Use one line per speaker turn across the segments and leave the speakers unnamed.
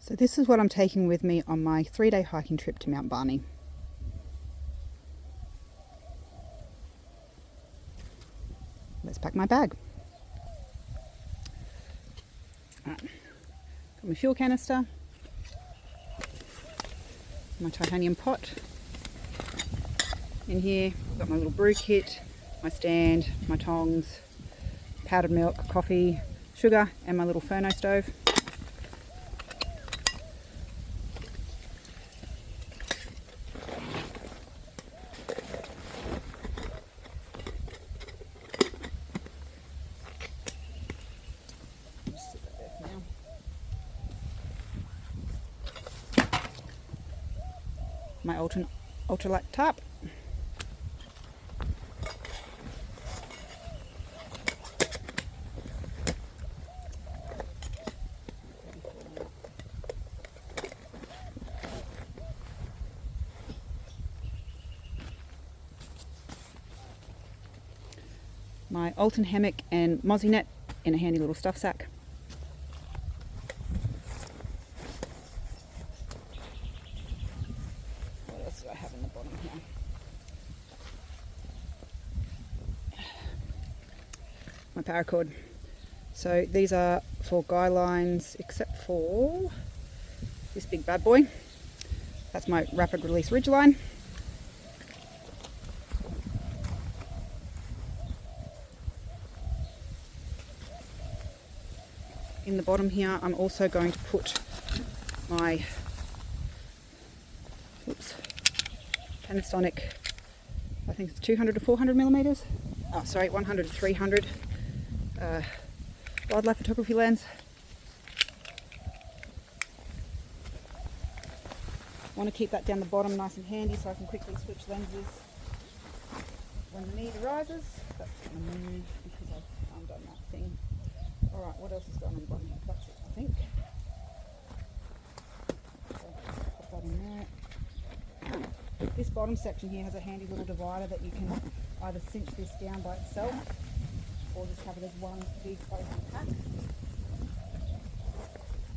So this is what I'm taking with me on my 3-day hiking trip to Mount Barney. Let's pack my bag. Right. Got my fuel canister, my titanium pot. In here, I've got my little brew kit, my stand, my tongs, powdered milk, coffee, sugar, and my little Furno stove. Just sit that there for now. My ultralight tarp. My Alton hammock and mozzie net in a handy little stuff sack. What else do I have in the bottom here? My paracord. So these are for guy lines, except for this big bad boy. That's my rapid release ridge line. In the bottom here, I'm also going to put my Panasonic, I think it's 200 to 400 millimeters. Oh, sorry, 100 to 300 wildlife photography lens. I want to keep that down the bottom nice and handy so I can quickly switch lenses when the need arises. That's going to move because I've undone that thing. Alright, what else is going on the bottom here? That's it, I think. So, pop that in there. This bottom section here has a handy little divider that you can either cinch this down by itself or just have it as one big open pack.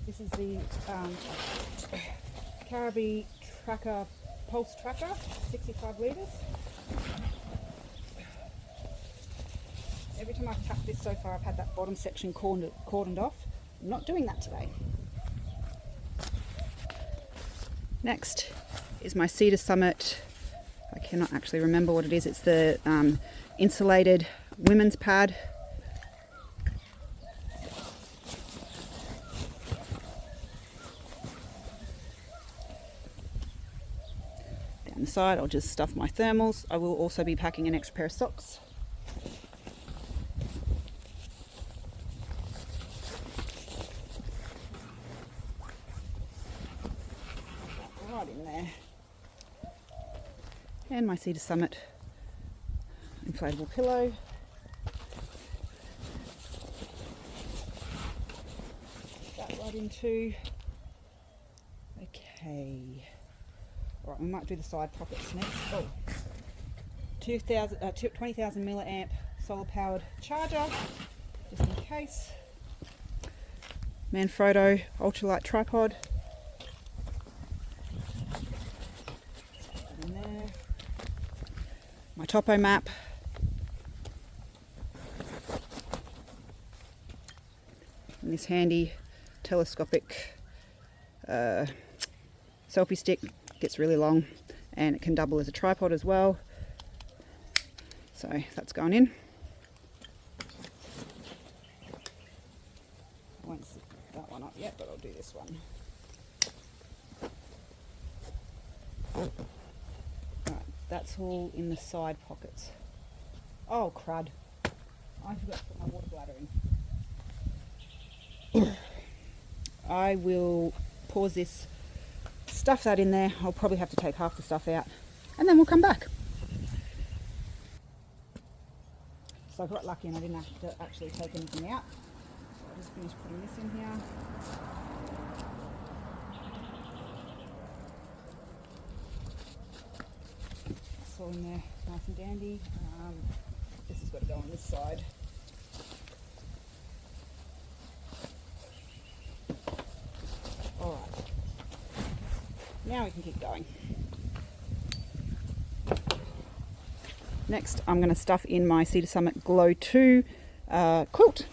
This is the Caribou Tracker Pulse Tracker, 65 litres. Every time I've tapped this so far, I've had that bottom section cordoned off. I'm not doing that today. Next is my Cedar Summit. I cannot actually remember what it is. It's the insulated women's pad. Down the side, I'll just stuff my thermals. I will also be packing an extra pair of socks. Right in there. And my Cedar Summit inflatable pillow. That right into. Okay. Alright, we might do the side pockets next. Oh, 20,000 milliamp solar powered charger, just in case. Manfrotto ultralight tripod. In there. My topo map. And this handy telescopic selfie stick. Gets really long and it can double as a tripod as well. So that's going in. I won't set that one up yet, but I'll do this one. Right, that's all in the side pockets. Oh crud. I forgot to put my water bladder in. I will pause this, stuff that in there. I'll probably have to take half the stuff out and then we'll come back. So I got lucky and I didn't have to actually take anything out. So I'll just finish putting this in here. That's all in there, nice and dandy. This has got to go on this side. Alright. Now we can keep going. Next, I'm going to stuff in my Cedar Summit Glow 2 quilt.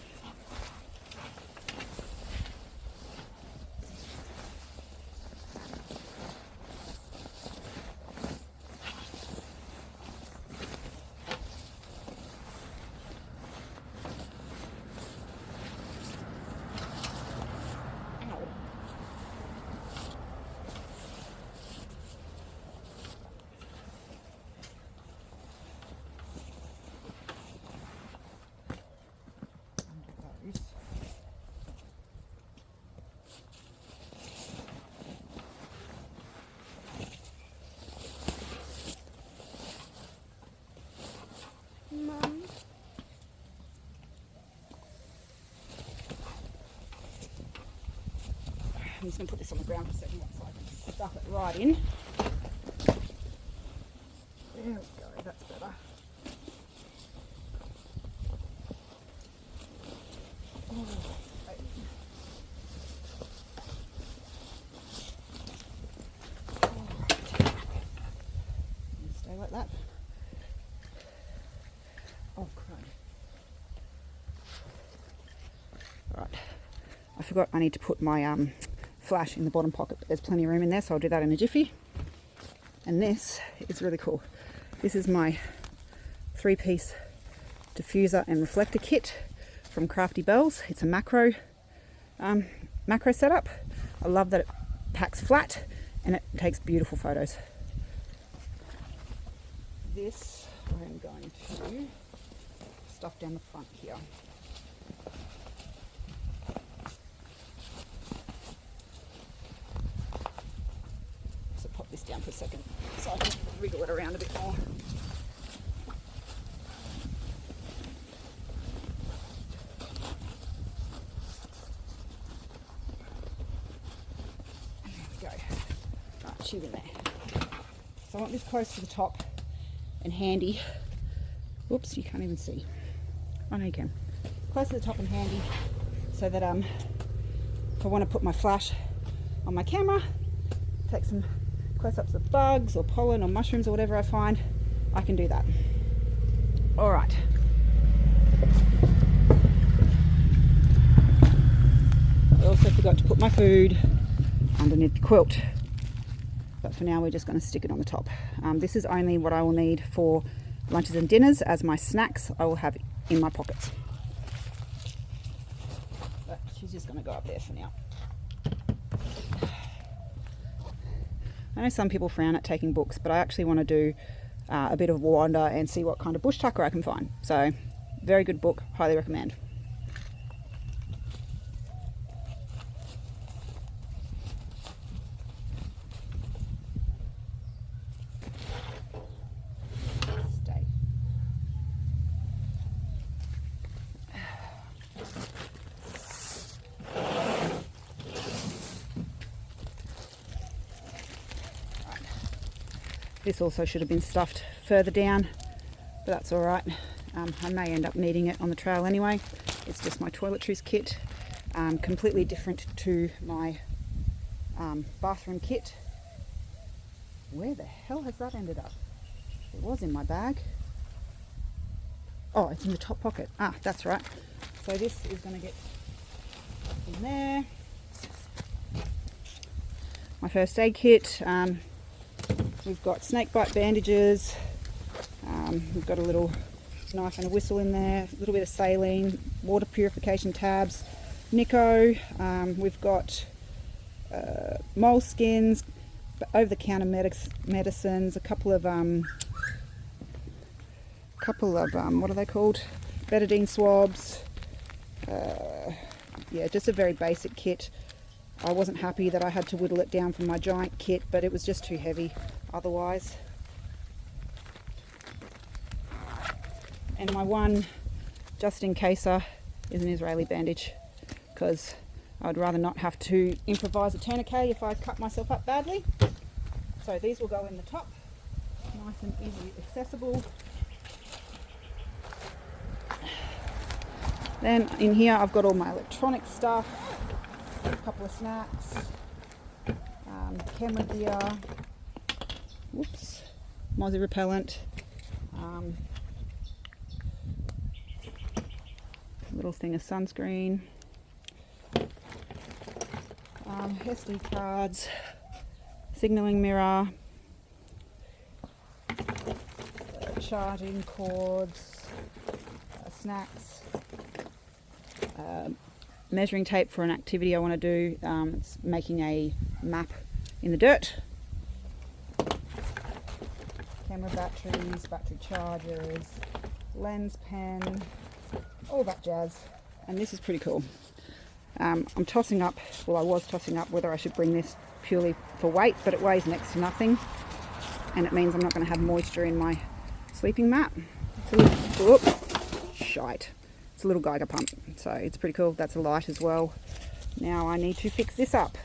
I'm just going to put this on the ground for a second so I can stuff it right in. There we go, that's better. Oh, stay like that. Oh, crud. Alright, I forgot I need to put my flash in the bottom pocket, but there's plenty of room in there, so I'll do that in a jiffy. And this is really cool. This is my 3-piece diffuser and reflector kit from Crafty Bells. It's a macro setup. I love that it packs flat and it takes beautiful photos. This I'm going to stuff down the front here. Pop this down for a second so I can wriggle it around a bit more. There we go. Right, shoot in there. So I want this close to the top and handy. Whoops, you can't even see. Oh no, you can. Close to the top and handy so that if I want to put my flash on my camera, take some close-ups of bugs or pollen or mushrooms or whatever I find, I can do that. All right. I also forgot to put my food underneath the quilt, but for now we're just going to stick it on the top. This is only what I will need for lunches and dinners, as my snacks I will have in my pockets. But she's just going to go up there for now. I know some people frown at taking books, but I actually want to do a bit of wander and see what kind of bush tucker I can find. So, very good book, highly recommend. Stay. This also should have been stuffed further down, but that's all right. I may end up needing it on the trail anyway. It's just my toiletries kit, completely different to my bathroom kit. Where the hell has that ended up? It was in my bag. Oh, it's in the top pocket. Ah, that's right. So this is going to get in there. My first aid kit. We've got snake bite bandages, we've got a little knife and a whistle in there, a little bit of saline, water purification tabs, Nico, we've got moleskins, over-the-counter medicines, a couple of what are they called? Betadine swabs. Yeah, just a very basic kit. I wasn't happy that I had to whittle it down from my giant kit, but it was just too heavy otherwise. And my one, just in caser, is an Israeli bandage, because I'd rather not have to improvise a tourniquet if I cut myself up badly. So these will go in the top, nice and easily accessible. Then in here I've got all my electronic stuff, a couple of snacks, camera gear, whoops, mozzie repellent, little thing of sunscreen, SD cards, signalling mirror, charging cords, snacks, measuring tape for an activity I want to do. It's making a map in the dirt. Camera batteries, battery chargers, lens pen, all that jazz. And this is pretty cool. I'm tossing up, well I was tossing up whether I should bring this purely for weight, but it weighs next to nothing and it means I'm not going to have moisture in my sleeping mat. It's a little, whoop, shite. It's a little Geiger pump, so it's pretty cool. That's a light as well. Now I need to fix this up.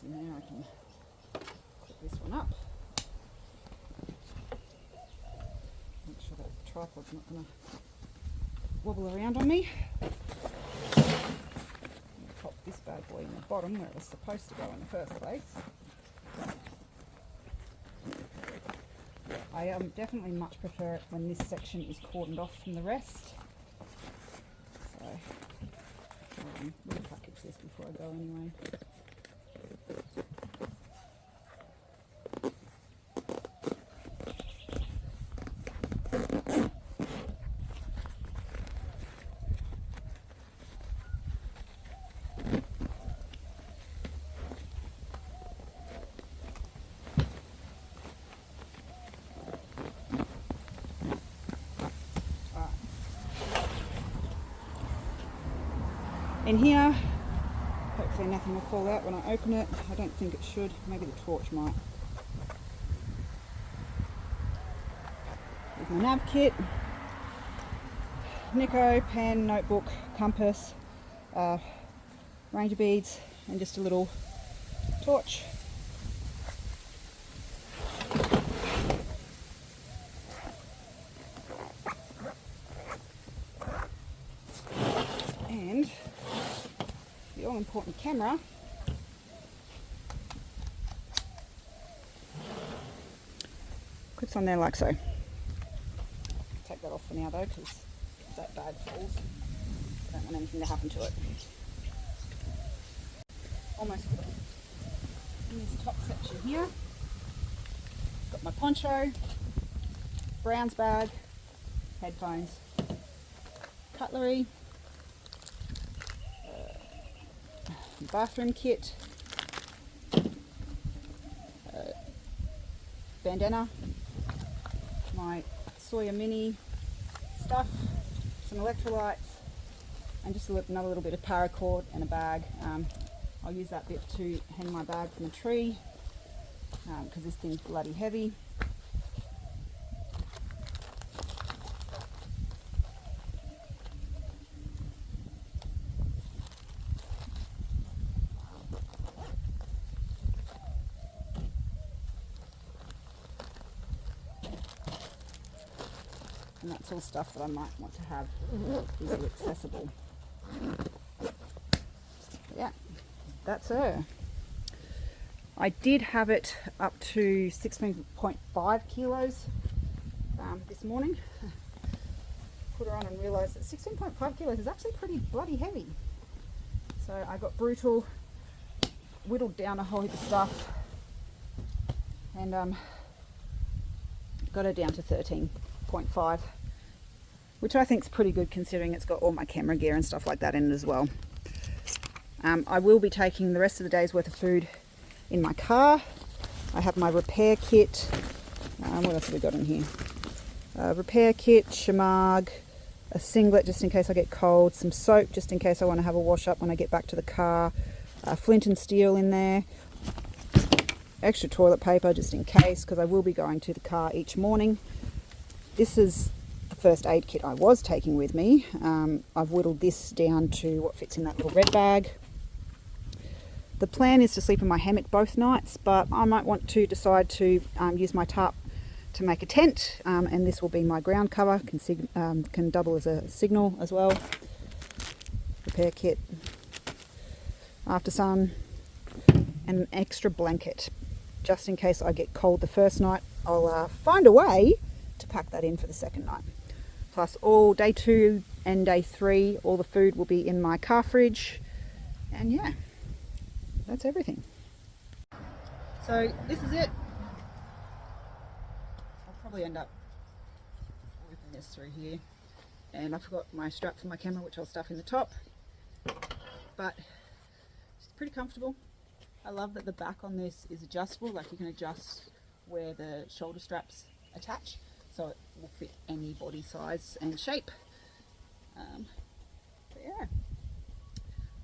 Now I can put this one up. Make sure that the tripod's not going to wobble around on me. Pop this bad boy in the bottom where it was supposed to go in the first place. I definitely much prefer it when this section is cordoned off from the rest. So, we'll package this before I go anyway. In here, hopefully nothing will fall out when I open it. I don't think it should. Maybe the torch might. Here's my nav kit. Nico, pen, notebook, compass, ranger beads, and just a little torch. And the all-important camera. Clips on there like so. Take that off for now though, because if that bag falls, I don't want anything to happen to it. Almost in this top section here. Got my poncho, Brown's bag, headphones, cutlery, bathroom kit, bandana, my Sawyer Mini stuff, some electrolytes, and just another little bit of paracord and a bag. I'll use that bit to hang my bag from the tree because this thing's bloody heavy. And that's all stuff that I might want to have easily accessible. Yeah, that's her. I did have it up to 16.5 kilos this morning. Put her on and realised that 16.5 kilos is actually pretty bloody heavy. So I got brutal, whittled down a whole heap of stuff, and got her down to 13.5, which I think is pretty good considering it's got all my camera gear and stuff like that in it as well. I will be taking the rest of the day's worth of food in my car. I have my repair kit. What else have we got in here? Repair kit, shamag, a singlet just in case I get cold, some soap just in case I want to have a wash up when I get back to the car, flint and steel in there, extra toilet paper just in case because I will be going to the car each morning. This is the first aid kit I was taking with me. I've whittled this down to what fits in that little red bag. The plan is to sleep in my hammock both nights, but I might want to decide to use my tarp to make a tent, and this will be my ground cover, can double as a signal as well. Repair kit, after sun, and an extra blanket just in case I get cold the first night. I'll find a way to pack that in for the second night. Plus all day 2 and day 3, all the food will be in my car fridge, and yeah, that's everything. So this is it. I'll probably end up whipping this through here, and I forgot my strap for my camera, which I'll stuff in the top, but it's pretty comfortable. I love that the back on this is adjustable, like you can adjust where the shoulder straps attach, so it will fit any body size and shape. But yeah,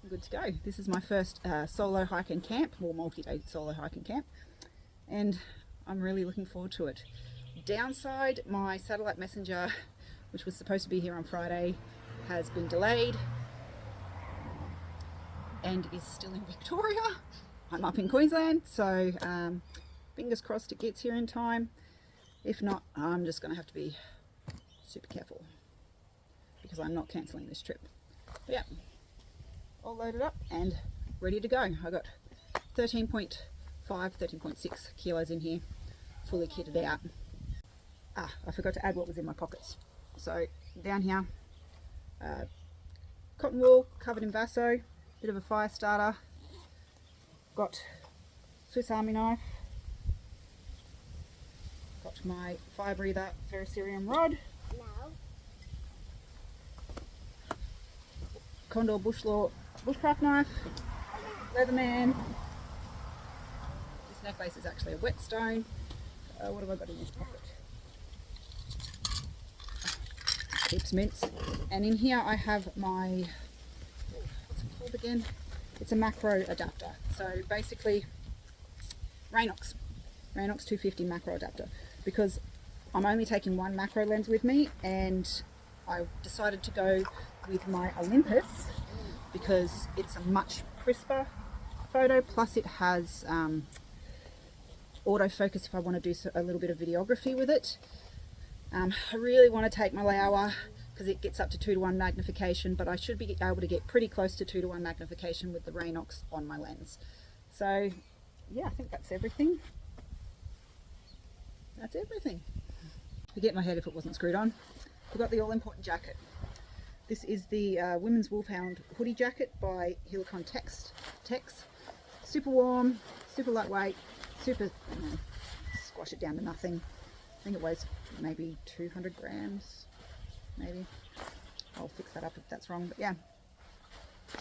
I'm good to go. This is my first solo hike and camp, or multi-day solo hike and camp, and I'm really looking forward to it. Downside, my satellite messenger, which was supposed to be here on Friday, has been delayed and is still in Victoria. I'm up in Queensland, so fingers crossed it gets here in time. If not, I'm just going to have to be super careful because I'm not cancelling this trip. But yeah, all loaded up and ready to go. I got 13.5, 13.6 kilos in here, fully kitted out. I forgot to add what was in my pockets. So down here, cotton wool covered in Vaso, bit of a fire starter, got Swiss Army knife, got my fire breather ferrocerium rod, Condor Bushlaw bushcraft knife, Leatherman. This necklace is actually a whetstone. What have I got in this pocket? Heaps mints. And in here I have my, what's it called again? It's a macro adapter. So basically, Raynox 250 macro adapter, because I'm only taking one macro lens with me, and I decided to go with my Olympus because it's a much crisper photo, plus it has autofocus if I want to do a little bit of videography with it. I really want to take my Laowa because it gets up to 2:1 magnification, but I should be able to get pretty close to 2:1 magnification with the Raynox on my lens. So yeah, I think that's everything. That's everything. Forget my head if it wasn't screwed on. Forgot the all important jacket. This is the women's Wolfhound hoodie jacket by Helicon Tex. Super warm, super lightweight, super, squash it down to nothing. I think it weighs maybe 200 grams, maybe. I'll fix that up if that's wrong, but yeah.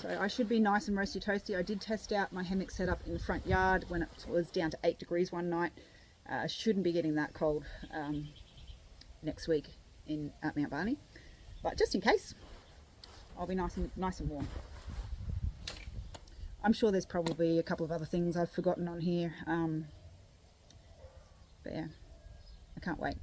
So I should be nice and roasty toasty. I did test out my hammock setup in the front yard when it was down to 8 degrees one night. Shouldn't be getting that cold next week at Mount Barney, but just in case, I'll be nice and warm. I'm sure there's probably a couple of other things I've forgotten on here, but yeah, I can't wait.